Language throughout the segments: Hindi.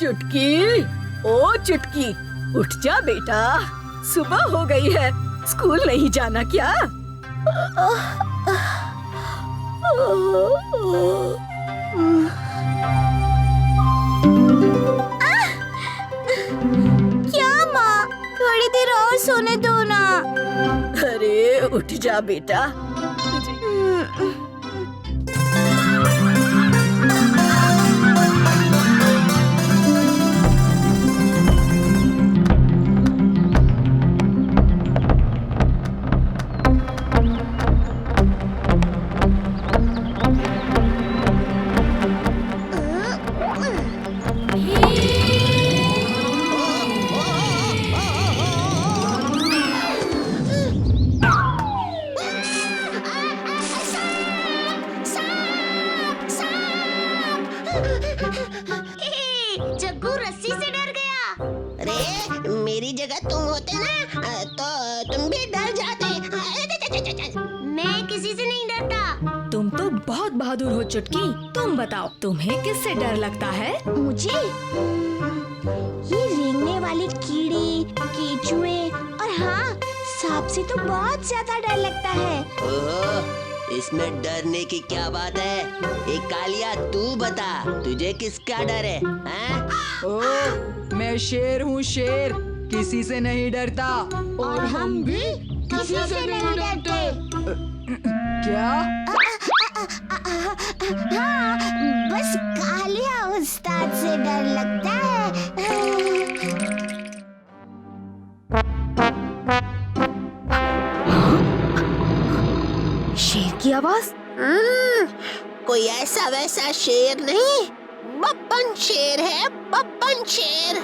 चुटकी, ओ चुटकी, उठ जा बेटा, सुबह हो गई है, स्कूल नहीं जाना क्या? क्या माँ, थोड़ी देर और सोने दो ना। अरे उठ जा बेटा। जग्गू रस्सी से डर गया। अरे मेरी जगह तुम होते ना तो तुम भी डर जाते। मैं किसी से नहीं डरता। तुम तो बहुत बहादुर हो चुटकी। तुम बताओ, तुम्हें किससे डर लगता है? मुझे ये रेंगने वाले कीड़े, केचुए और हाँ, सांप से तो बहुत ज्यादा डर लगता है। ओह, इसमें डरने की क्या बात है? एक कालिया तू बता, तुझे किसका डर है? हाँ? ओ, मैं शेर हूँ, शेर, किसी से नहीं डरता। और हम भी किसी से नहीं डरते। क्या? हाँ, बस कालिया उस्ताद से डर लगता है। शेर की आवाज? कोई ऐसा वैसा शेर नहीं, बब्बन शेर है, बब्बन शेर।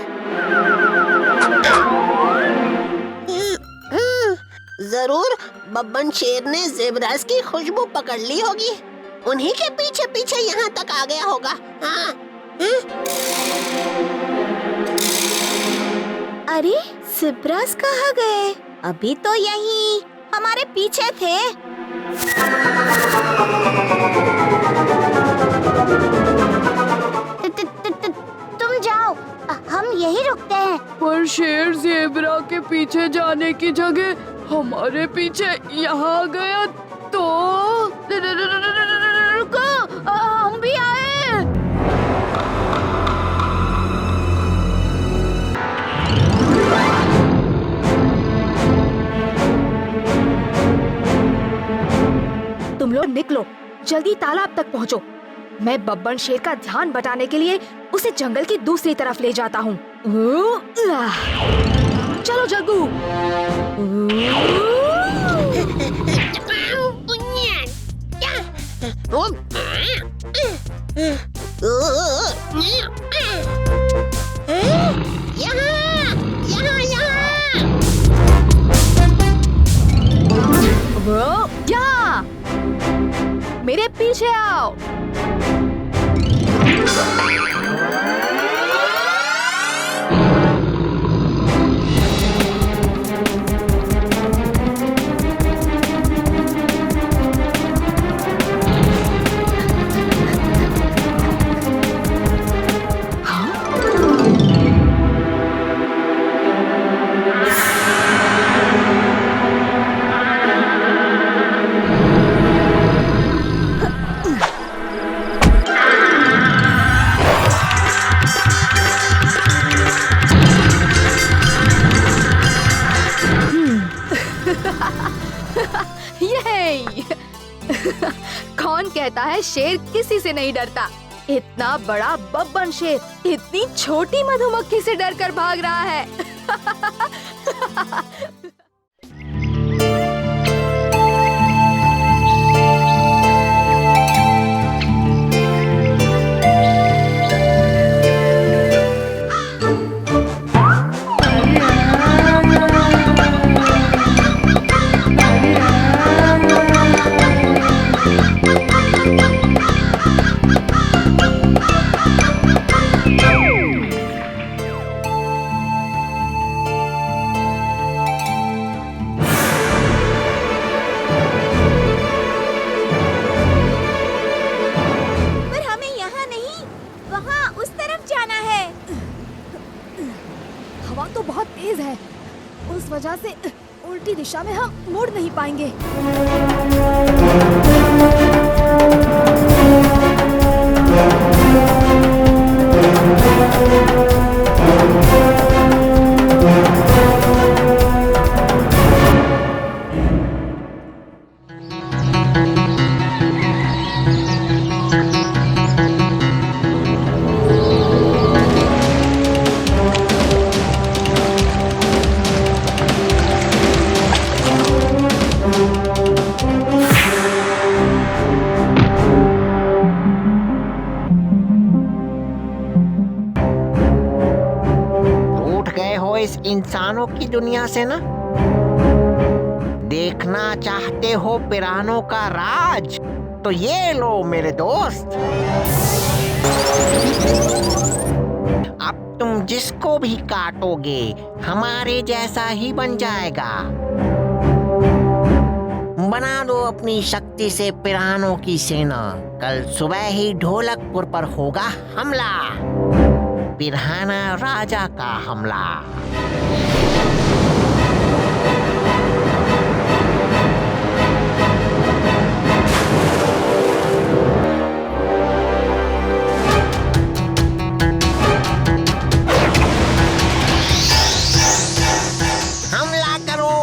जरूर बब्बन शेर ने ज़ेबरास की खुशबू पकड़ ली होगी, उन्हीं के पीछे पीछे यहाँ तक आ गया होगा। हाँ? अरे ज़ेबरास कहाँ गए? अभी तो यहीं हमारे पीछे थे। तुम जाओ, हम यहीं रुकते हैं। पर शेर ज़ेबरा के पीछे जाने की जगह हमारे पीछे यहाँ गया तो? रुको, हम भी आए। तुम लोग निकलो, जल्दी तालाब तक पहुँचो। मैं बब्बन शेर का ध्यान बटाने के लिए उसे जंगल की दूसरी तरफ ले जाता हूँ। चलो जग्गू। यहाँ मेरे पीछे आओ। कौन कहता है शेर किसी से नहीं डरता? इतना बड़ा बब्बन शेर इतनी छोटी मधुमक्खी से डरकर भाग रहा है। वजह से उल्टी दिशा में हम मुड़ नहीं पाएंगे। इस इंसानों की दुनिया से ना? देखना चाहते हो पिरानों का राज? तो ये लो मेरे दोस्त। अब तुम जिसको भी काटोगे हमारे जैसा ही बन जाएगा। बना दो अपनी शक्ति से पिरानों की सेना। कल सुबह ही ढोलकपुर पर होगा हमला, पिराना राजा का हमला। हमला करो।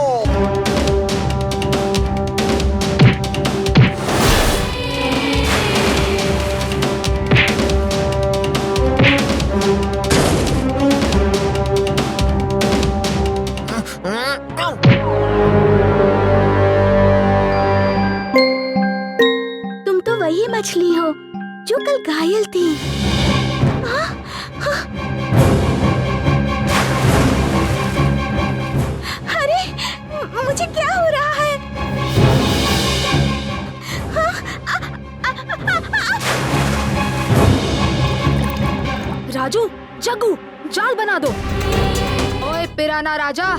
तुम तो वही मछली हो जो कल घायल थी। अरे मुझे क्या हो रहा है? राजू, जग्गू, जाल बना दो। ओए पिराना राजा,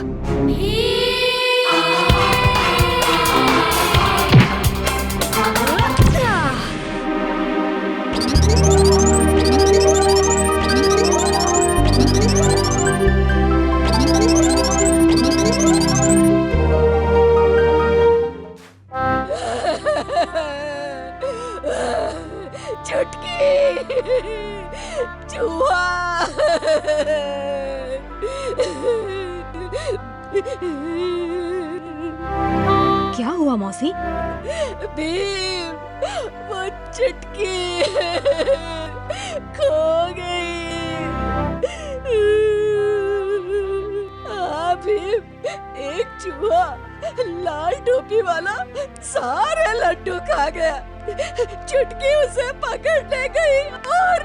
चुटकी, चूहा। क्या हुआ मौसी? भीम, वो चुटकी खो गई। हाँ भीम, एक चूहा लाल टोपी वाला सारे लड्डू खा गया। चुटकी उसे पकड़ ले गई और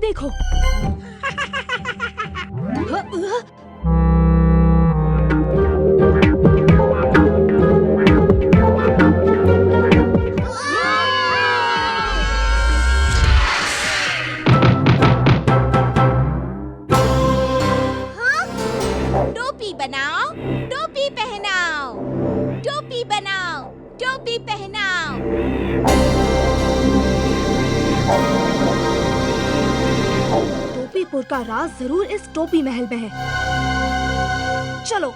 देखो। टोपी बनाओ, टोपी पहनाओ, टोपी बनाओ, टोपी पहनाओ। टोपीपुर का राज जरूर इस टोपी महल में है। चलो।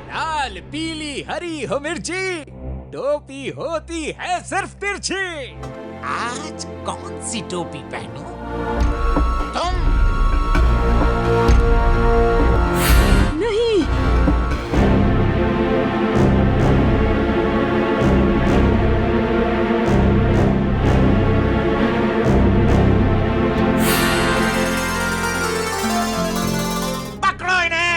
लाल पीली हरी हो मिर्ची, टोपी होती है सिर्फ तिरछी। आज कौन सी टोपी पहनूं? तुम नहीं। पकड़ो इन्हें।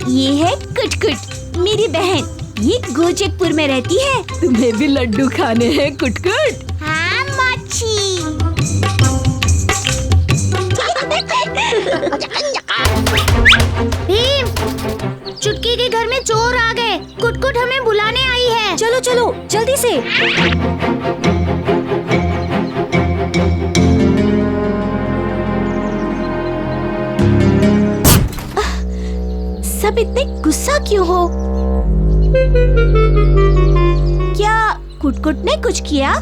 ये है कुटकुट, मेरी बहन। ये गोचकपुर में रहती है। तुम्हें भी लड्डू खाने हैं कुटकुट? हाँ माची। भीम, चुटकी के घर में चोर आ गए। कुटकुट हमें बुलाने आई है। चलो चलो जल्दी से। सब इतने गुस्सा क्यों हो? क्या कुटकुट ने कुछ किया?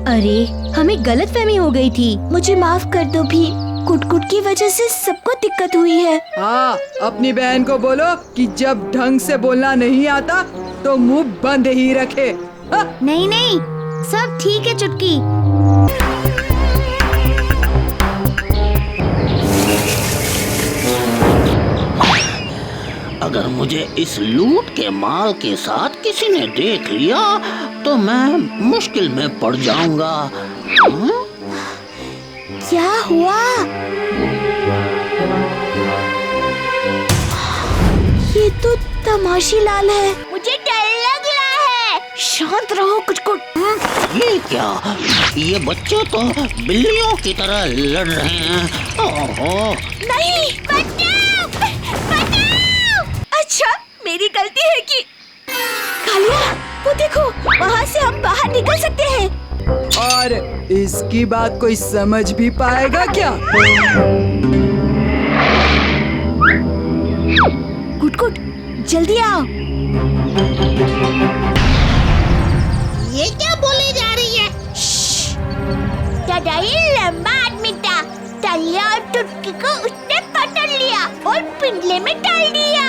अरे हमें गलतफहमी हो गई थी। मुझे माफ कर दो भीम। कुटकुट की वजह से सबको दिक्कत हुई है। हाँ, अपनी बहन को बोलो कि जब ढंग से बोलना नहीं आता तो मुंह बंद ही रखे। हाँ? नहीं नहीं, सब ठीक है चुटकी। अगर मुझे इस लूट के माल के साथ किसी ने देख लिया तो मैं मुश्किल में पड़ जाऊंगा। क्या हुआ? ये तो तमाशी लाल है। मुझे डर लग रहा है। शांत रहो कुटकुट। ये क्या? ये बच्चे तो बिल्लियों की तरह लड़ रहे हैं। ओहो! नहीं, बचाओ! बचाओ! अच्छा, मेरी गलती है कि कालिया, वो देखो, वहाँ से हम बाहर निकल सकते हैं। और इसकी बात कोई समझ भी पाएगा क्या? कुटकुट, जल्दी आओ। ये क्या बोले जा रही है? दादा ये लंबा आदमी था। तालिया और टुटकी को उसने पकड़ लिया और पिंजरे में डाल दिया।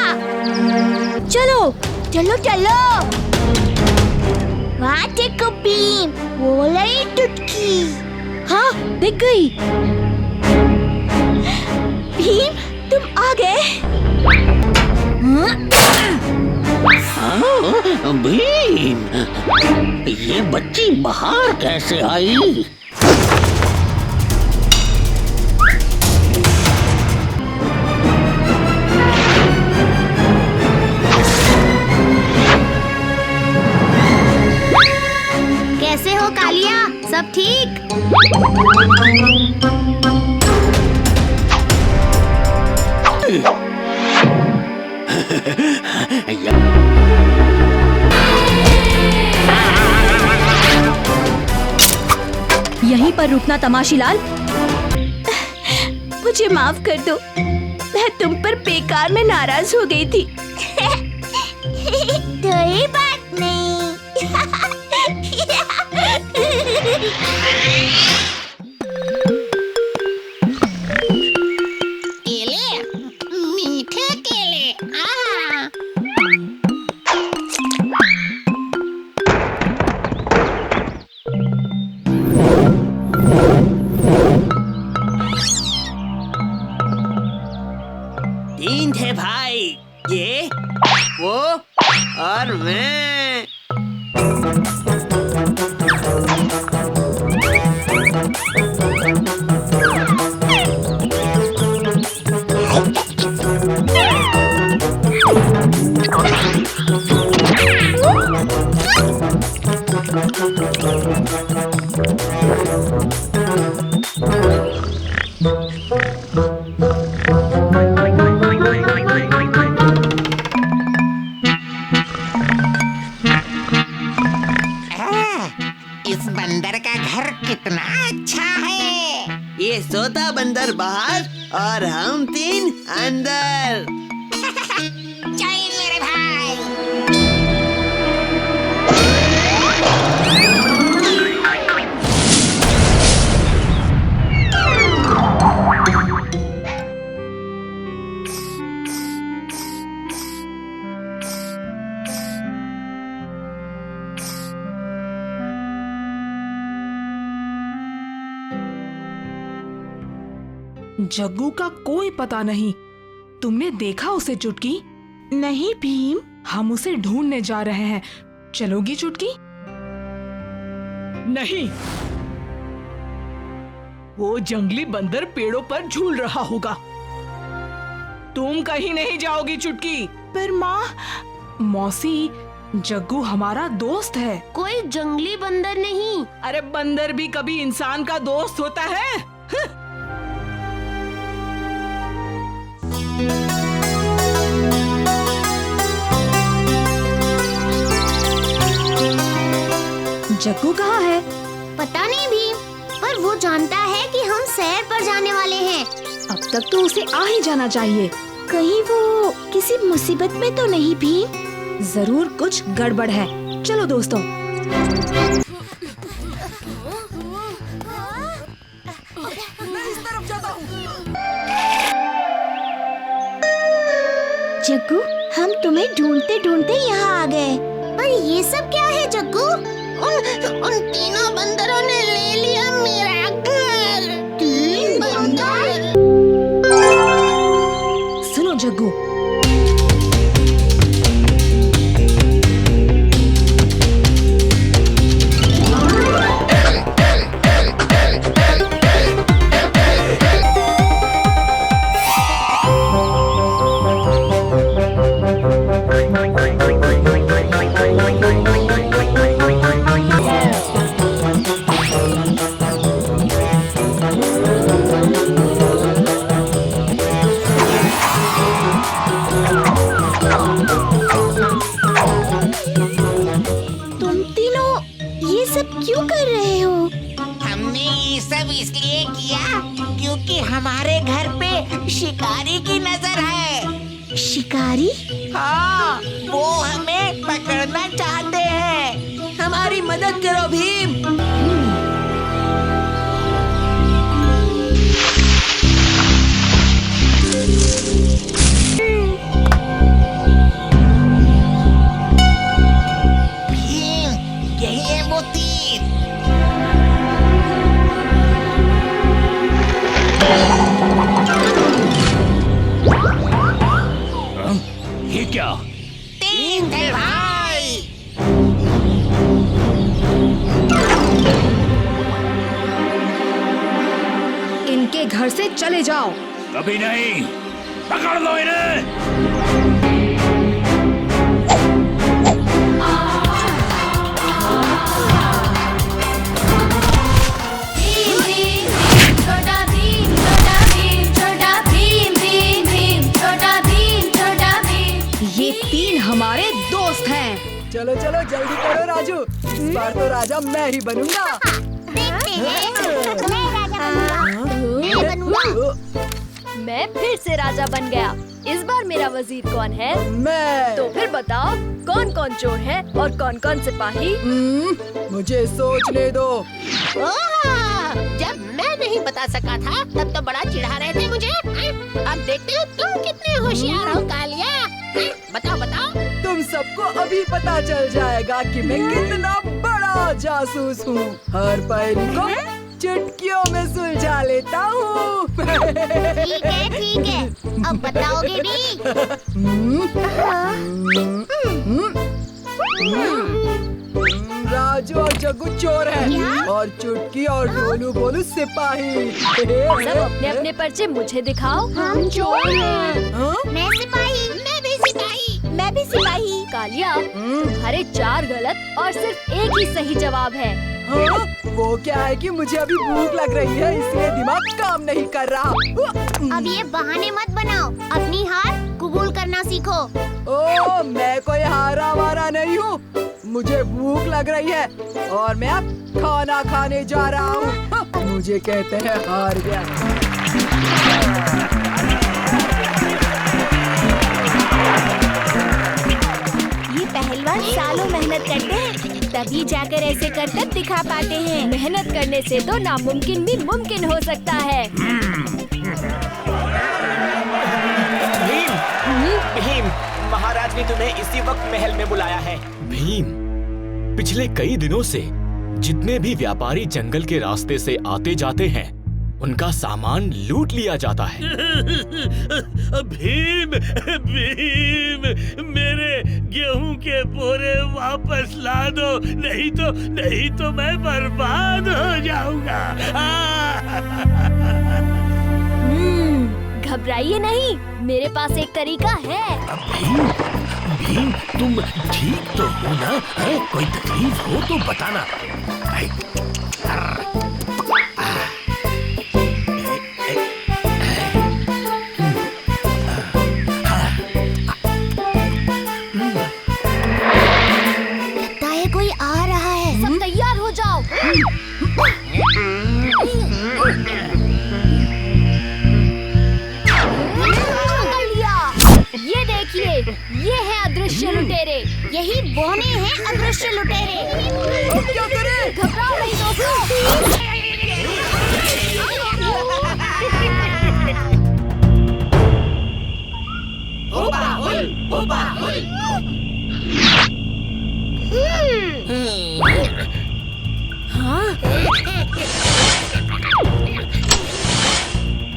चलो चलो चलो। वहाँ देखो भीम, वो रही टुटकी। हाँ, दिख गई। भीम, तुम आ गए। हाँ, भीम, ये बच्ची बाहर कैसे आई? कैसे हो कालिया, सब ठीक? यहीं पर रुकना तमाशीलाल। मुझे माफ कर दो, मैं तुम पर बेकार में नाराज हो गई थी। कोई बात नहीं। केले, मीठे केले। तीन थे भाई, ये, वो और मैं। इस बंदर का घर कितना अच्छा है। ये सोता बंदर बाहर और हम तीन अंदर। चल मेरे भाई। जग्गू का कोई पता नहीं। तुमने देखा उसे चुटकी? नहीं भीम। हम उसे ढूंढने जा रहे हैं। चलोगी चुटकी? नहीं, वो जंगली बंदर पेड़ों पर झूल रहा होगा। तुम कहीं नहीं जाओगी चुटकी। पर माँ, मौसी, जग्गू हमारा दोस्त है। कोई जंगली बंदर नहीं। अरे बंदर भी कभी इंसान का दोस्त होता है। जग्गू कहाँ है? पता नहीं भी, पर वो जानता है कि हम सैर पर जाने वाले हैं। अब तक तो उसे आ ही जाना चाहिए। कहीं वो किसी मुसीबत में तो नहीं भी? जरूर कुछ गड़बड़ है। चलो दोस्तों। जग्गू, हम तुम्हें ढूंढते ढूंढते यहाँ आ गए। पर ये सब क्या है जग्गू? उन तीनों बंदरों ने ले लिया मेरा घर। तीन बंदर? सुनो जग्गू, तुम तीनों ये सब क्यों कर रहे हो? हमने ये सब इसलिए किया क्योंकि हमारे घर पे शिकारी की नजर है। शिकारी? हाँ, वो हमें पकड़ना चाहते हैं। हमारी मदद करो भीम। भीम, यही है वो तीर। ये क्या? तीन थे भाई। इनके घर से चले जाओ। कभी नहीं, पकड़ लो इन्हें। ये तीन हमारे दोस्त हैं। चलो चलो जल्दी करो राजू, इस बार तो राजा मैं ही बनूंगा। देखते हैं, मैं राजा बनूंगा। मैं फिर से राजा बन गया। इस बार मेरा वजीर कौन है? मैं। तो फिर बताओ कौन कौन चोर है और कौन कौन सिपाही? मुझे सोचने दो। जब मैं नहीं बता सका था तब तो बड़ा चिढ़ा रहे थे मुझे। अब देखते हो तुम कितने होशियार हो कालिया। बताओ बताओ। तुम सबको अभी पता चल जाएगा कि मैं कितना बड़ा जासूस हूँ। हर पहेली को चुटकियों में सुलझा लेता हूँ। ठीक है, अब बताओगे भी? राजू और जग्गू चोर हैं और चुटकी और ढोलू बोलू सिपाही। सब अपने अपने पर्चे मुझे दिखाओ। हम चोर हैं। मैं सिपाही, मैं भी सिपाही, मैं भी सिपाही। कालिया, तुम्हारे 4 गलत और सिर्फ एक ही सही जवाब है। हाँ? वो क्या है कि मुझे अभी भूख लग रही है, इसलिए दिमाग काम नहीं कर रहा। अब ये बहाने मत बनाओ, अपनी हार कबूल करना सीखो। ओ, मैं कोई हारा वारा नहीं हूँ। मुझे भूख लग रही है और मैं अब खाना खाने जा रहा हूँ। मुझे कहते हैं हार गया। ये पहलवान सालों मेहनत करते हैं, तभी जाकर ऐसे कर दिखा पाते हैं। मेहनत करने से तो नामुमकिन भी मुमकिन हो सकता है। भीम, महाराज ने तुम्हें इसी वक्त महल में बुलाया है। भीम, पिछले कई दिनों से जितने भी व्यापारी जंगल के रास्ते से आते जाते हैं, उनका सामान लूट लिया जाता है। भीम, भीम, मेरे गेहूं के बोरे वापस ला दो, नहीं तो मैं बर्बाद हो जाऊंगा। घबराइए नहीं, मेरे पास एक तरीका है। भीम, भीम तुम ठीक तो हो ना? है कोई तकलीफ हो तो बताना। लगता है कोई आ रहा है। सब तैयार हो जाओ। पकड़ लिया। ये देखिए, ये है अदृश्य लुटेरे। यही बोने हैं अदृश्य लुटेरे। क्या करें? घबराओ नहीं दोस्तों।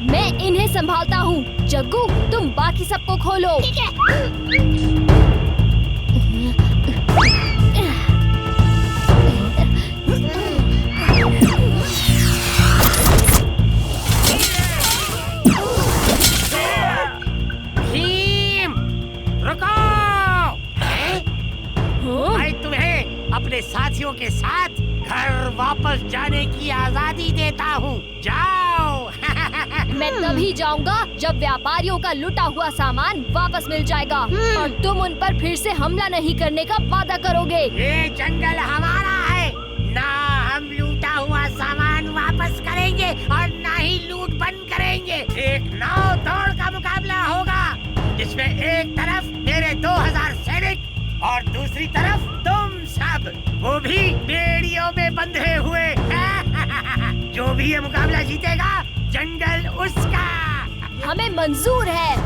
मैं इन्हें संभालता हूँ। जग्गू, तुम बाकी सबको खोलो। ठीक है। भीम, रुको! मैं तुम्हें अपने साथियों के साथ घर वापस जाने की आजादी देता हूँ। जाओ। मैं तभी जाऊंगा जब व्यापारियों का लुटा हुआ सामान वापस मिल जाएगा और तुम उन पर फिर से हमला नहीं करने का वादा करोगे। ये जंगल हमारा है, ना हम लूटा हुआ सामान वापस करेंगे और ना ही लूट बंद करेंगे। एक नाव दौड़ का मुकाबला होगा, जिसमें एक तरफ मेरे 2000 सैनिक और दूसरी तरफ तुम सब, वो भी बेड़ियों में बंधे हुए। जो भी ये मुकाबला जीतेगा, जंगल उसका। हमें मंजूर है।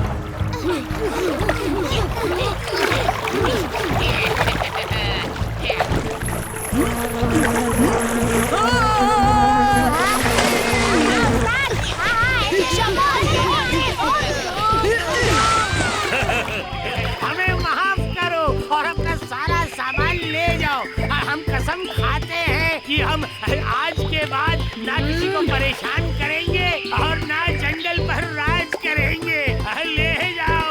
हमें माफ करो और अपना सारा सामान ले जाओ। हम कसम खाते हैं कि हम आज के बाद ना किसी को परेशान करेंगे और ना जंगल पर राज करेंगे। ले जाओ।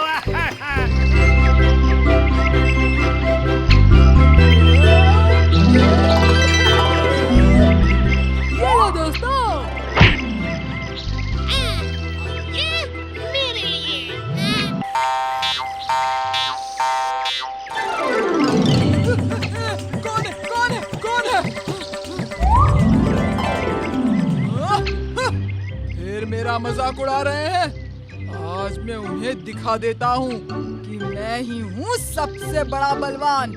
ये दोस्तों, मेरा मजाक उड़ा रहे हैं। आज मैं उन्हें दिखा देता हूँ कि मैं ही हूँ सबसे बड़ा बलवान।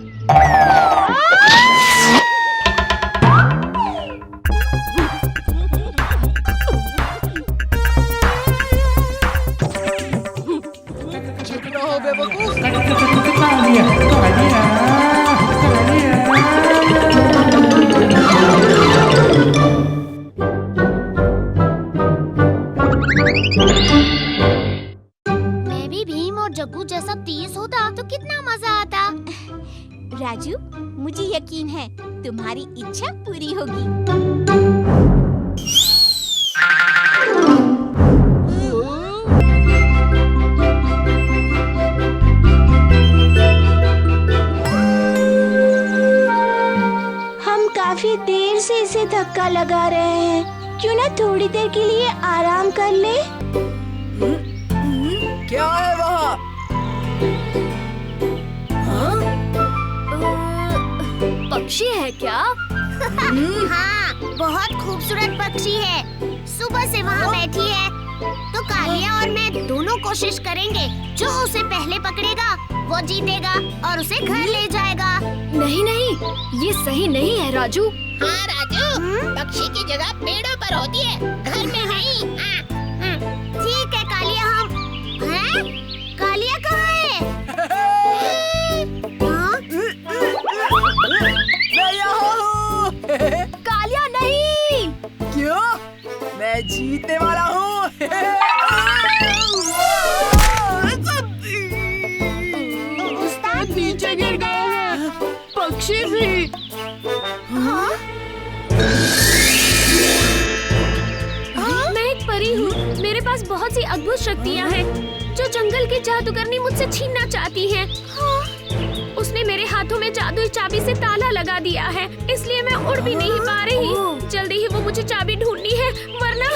चुप रहो बेवकूफ। मैं भी भीम और जग्गू जैसा तेज होता तो कितना मजा आता। राजू, मुझे यकीन है तुम्हारी इच्छा पूरी होगी। हम काफी देर से इसे धक्का लगा रहे हैं, क्यों ना थोड़ी देर के लिए आराम कर ले? क्या है वहाँ? पक्षी है क्या? हाँ, बहुत खूबसूरत पक्षी है। सुबह से वहाँ बैठी है। तो कालिया और मैं दोनों कोशिश करेंगे। जो उसे पहले पकड़ेगा वो जीतेगा और उसे घर ले जाएगा। नहीं नहीं, ये सही नहीं है राजू। हाँ राजू, पक्षी की जगह पेड़ों पर होती है, घर में नहीं। ठीक है कालिया, हम हैं? कालिया कहाँ है? मैं यहाँ हूँ। कालिया नहीं। क्यों? मैं जीतने वाला हूँ। उस्ताद नीचे गिर गए हैं, पक्षी भी। मैं एक परी हूँ, मेरे पास बहुत सी अद्भुत शक्तियाँ हैं जो जंगल की जादूगरनी मुझसे छीनना चाहती है। हाँ। उसने मेरे हाथों में जादुई चाबी से ताला लगा दिया है, इसलिए मैं उड़ भी नहीं पा रही। जल्दी ही वो मुझे चाबी ढूंढनी है, वरना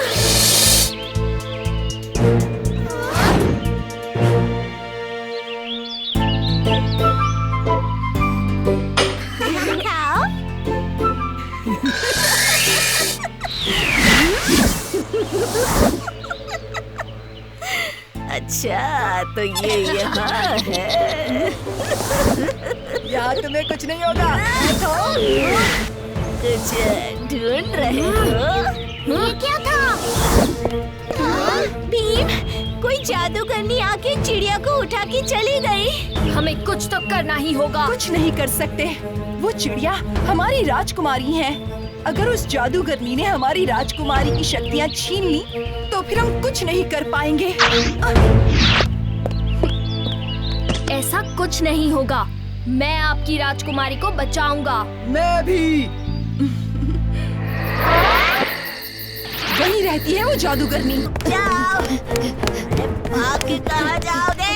अच्छा तो ये यहाँ है। यहाँ तुम्हें कुछ नहीं होगा। कुछ ढूंढ रहे हो? ये क्या था? भीम, कोई जादूगरनी आके चिड़िया को उठा के चली गई। हमें कुछ तो करना ही होगा। कुछ नहीं कर सकते, वो चिड़िया हमारी राजकुमारी है। अगर उस जादूगरनी ने हमारी राजकुमारी की शक्तियाँ छीन ली तो फिर हम कुछ नहीं कर पाएंगे। ऐसा कुछ नहीं होगा, मैं आपकी राजकुमारी को बचाऊंगा। मैं भी। वहीं रहती है वो जादूगरनी। जाओ, भाग के कहाँ जाओगे?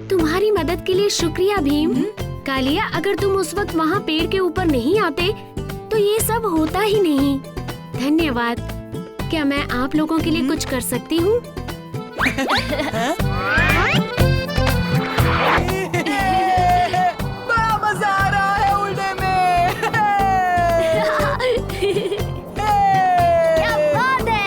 तुम्हारी मदद के लिए शुक्रिया भीम। कालिया, अगर तुम उस वक्त वहाँ पेड़ के ऊपर नहीं आते तो ये सब होता ही नहीं। धन्यवाद। क्या मैं आप लोगों के लिए कुछ कर सकती हूँ? बड़ा मजा आ रहा है उड़ने में। क्या बात है?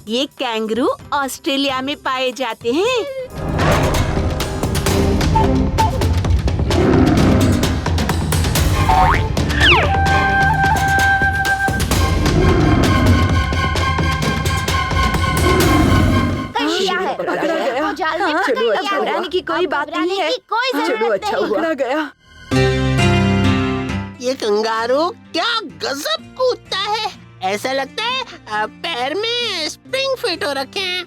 ये कैंगरू ऑस्ट्रेलिया में पाए जाते हैं। पकड़ा गया। चलो अच्छा, घबराने की कोई बात नहीं है। चलो अच्छा हुआ। पकड़ा गया। ये कंगारू क्या गजब कूदता है। ऐसा लगता है पैर में स्प्रिंग फिट हो रखे हैं।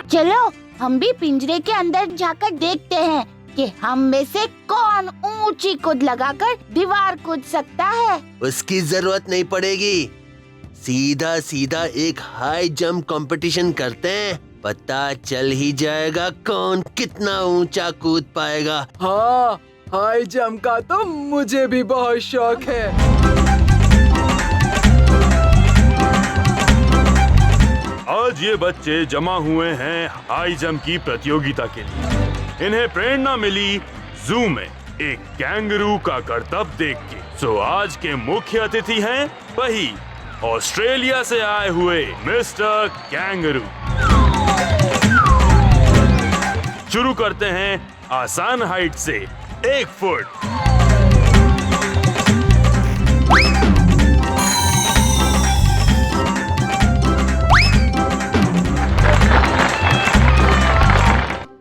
चलो हम भी पिंजरे के अंदर जाकर देखते हैं कि हम में से कौन ऊंची कूद लगाकर दीवार कूद सकता है। उसकी जरूरत नहीं पड़ेगी, सीधा सीधा एक हाई जंप कंपटीशन करते हैं, पता चल ही जाएगा कौन कितना ऊंचा कूद पाएगा। हाँ, हाई जंप का तो मुझे भी बहुत शौक है। आज ये बच्चे जमा हुए हैं हाई जंप की प्रतियोगिता के लिए। इन्हें प्रेरणा मिली जू में एक कैंगरू का करतब देख के। सो आज के मुख्य अतिथि हैं वही ऑस्ट्रेलिया से आए हुए मिस्टर कैंगरू। शुरू करते हैं आसान हाइट से 1 फुट।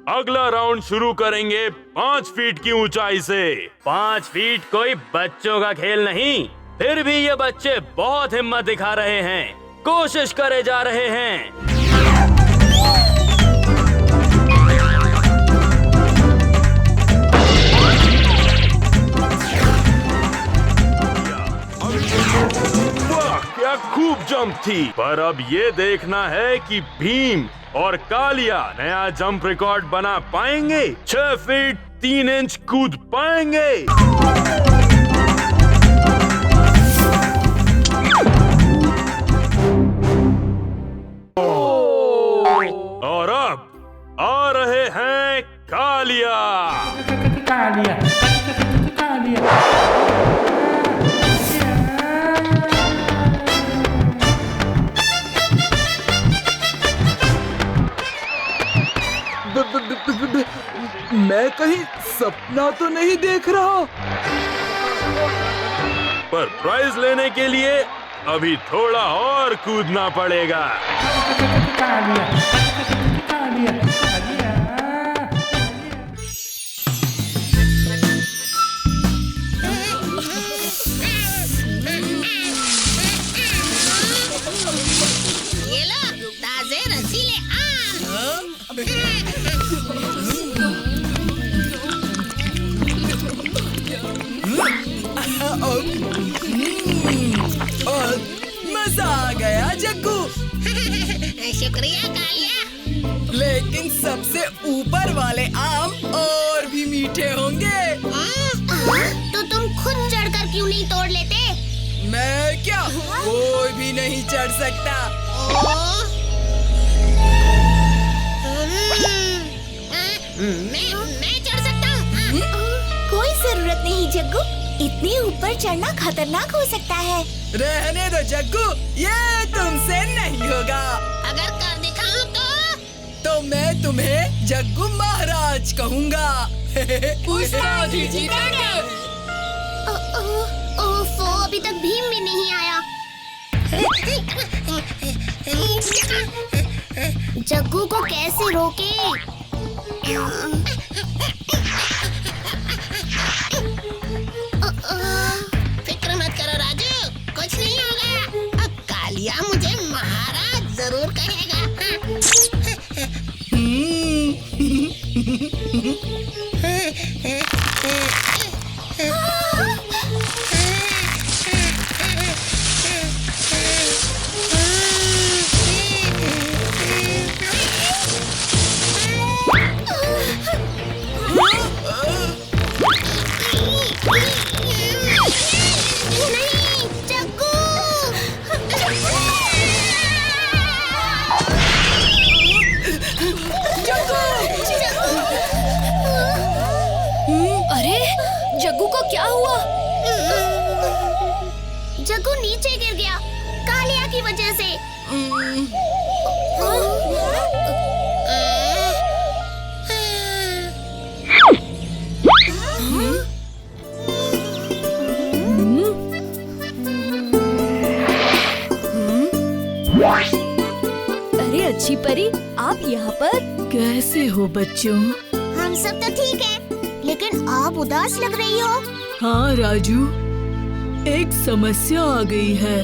अगला राउंड शुरू करेंगे 5 फीट की ऊंचाई से। 5 फीट कोई बच्चों का खेल नहीं, फिर भी ये बच्चे बहुत हिम्मत दिखा रहे हैं, कोशिश करे जा रहे हैं। वाह, क्या खूब जंप थी। पर अब ये देखना है कि भीम और कालिया नया जंप रिकॉर्ड बना पाएंगे। 6 फीट 3 इंच कूद पाएंगे? और अब आ रहे हैं कालिया। कालिया कालिया। मैं कहीं सपना तो नहीं देख रहा? पर प्राइज लेने के लिए अभी थोड़ा और कूदना पड़ेगा। कालिया कालिया कालिया। ये लो ताजे रसीले आम। मजा आ गया जग्गू। शुक्रिया कालिया। लेकिन सबसे ऊपर वाले आम और भी मीठे होंगे। तो तुम खुद चढ़कर क्यों नहीं तोड़ लेते? मैं क्या, कोई भी नहीं चढ़ सकता। मैं चढ़ सकता हूँ। कोई जरूरत नहीं जग्गू, इतने ऊपर चढ़ना खतरनाक हो सकता है। रहने दो जग्गू, ये तुमसे नहीं होगा। अगर कर दिखाऊं तो मैं तुम्हें जग्गू महाराज कहूँगा। उस्ताद ही जीतेंगे। ओफो, अभी तक भीम भी नहीं आया। जग्गू को कैसे रोके? फिक्र मत करो राजू, कुछ नहीं होगा। अब कालिया मुझे महाराज जरूर कहेगा। जग्गू को क्या हुआ? जग्गू नीचे गिर गया, कालिया की वजह से। अरे अच्छी परी, आप यहाँ पर? कैसे हो बच्चों? हम सब तो ठीक हैं, लेकिन आप उदास लग रही हो। हाँ राजू, एक समस्या आ गई है।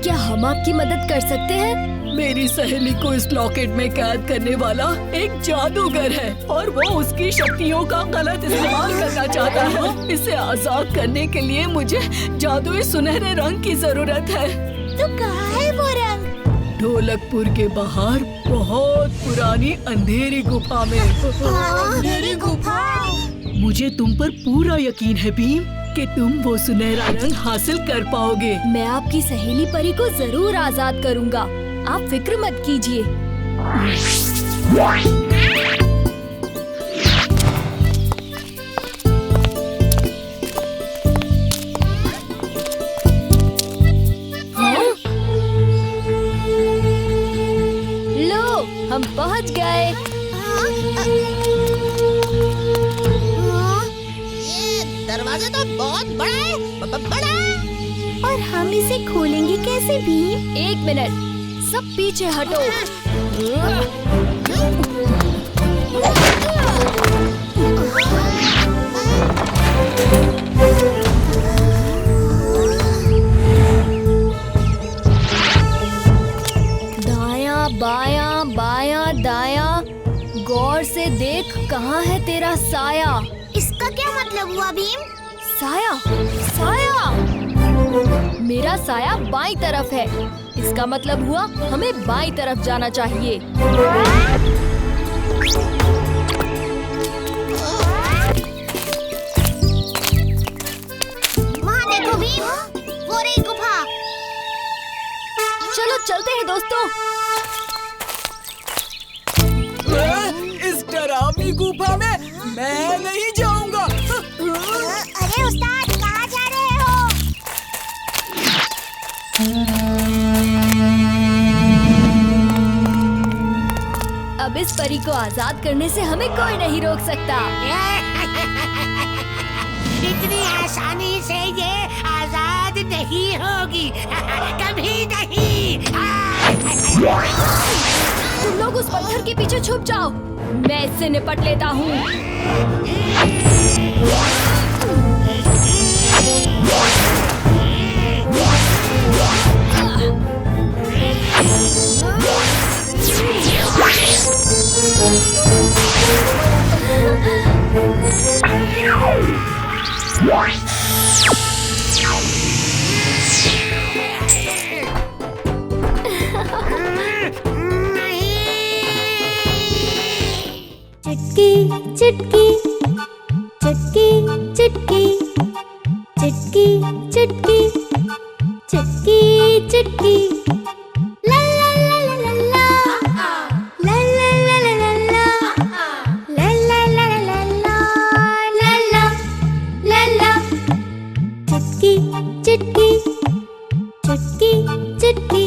क्या हम आपकी मदद कर सकते हैं? मेरी सहेली को इस लॉकेट में कैद करने वाला एक जादूगर है और वो उसकी शक्तियों का गलत इस्तेमाल करना चाहता है। इसे आजाद करने के लिए मुझे जादुई सुनहरे रंग की जरूरत है। तो कहाँ है वो रंग? ढोलकपुर के बाहर बहुत पुरानी अंधेरी गुफा में। अंधेरी गुफा? मुझे तुम पर पूरा यकीन है भीम कि तुम वो सुनहरा रंग हासिल कर पाओगे। मैं आपकी सहेली परी को जरूर आजाद करूंगा, आप फिक्र मत कीजिए। लो, हम पहुंच गए। दरवाजा तो बहुत बड़ा है, बड़ा। और हम इसे खोलेंगे कैसे भीम? 1 मिनट, सब पीछे हटो। दायां बायां बायां दायां, गौर से देख कहाँ है तेरा साया। इसका क्या मतलब हुआ भीम? साया, साया। मेरा साया बाईं तरफ है, इसका मतलब हुआ हमें बाईं तरफ जाना चाहिए। चलो चलते हैं दोस्तों। इस डरावनी गुफा में मैं नहीं जाऊंगा। अरे उस्ताद, कहाँ जा रहे हो? अब इस परी को आजाद करने से हमें कोई नहीं रोक सकता। इतनी आसानी से ये आजाद नहीं होगी, कभी नहीं। तुम लोग उस पत्थर के पीछे छुप जाओ, मैं इससे निपट लेता हूँ। चुटकी चुटकी चुटकी चुटकी चुटकी चुटकी चुटकी चुटकी ला ला ला ला ला ला ला ला ला ला ला ला ला ला ला ला चुटकी चुटकी चुटकी चुटकी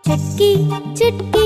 चुटकी चुटकी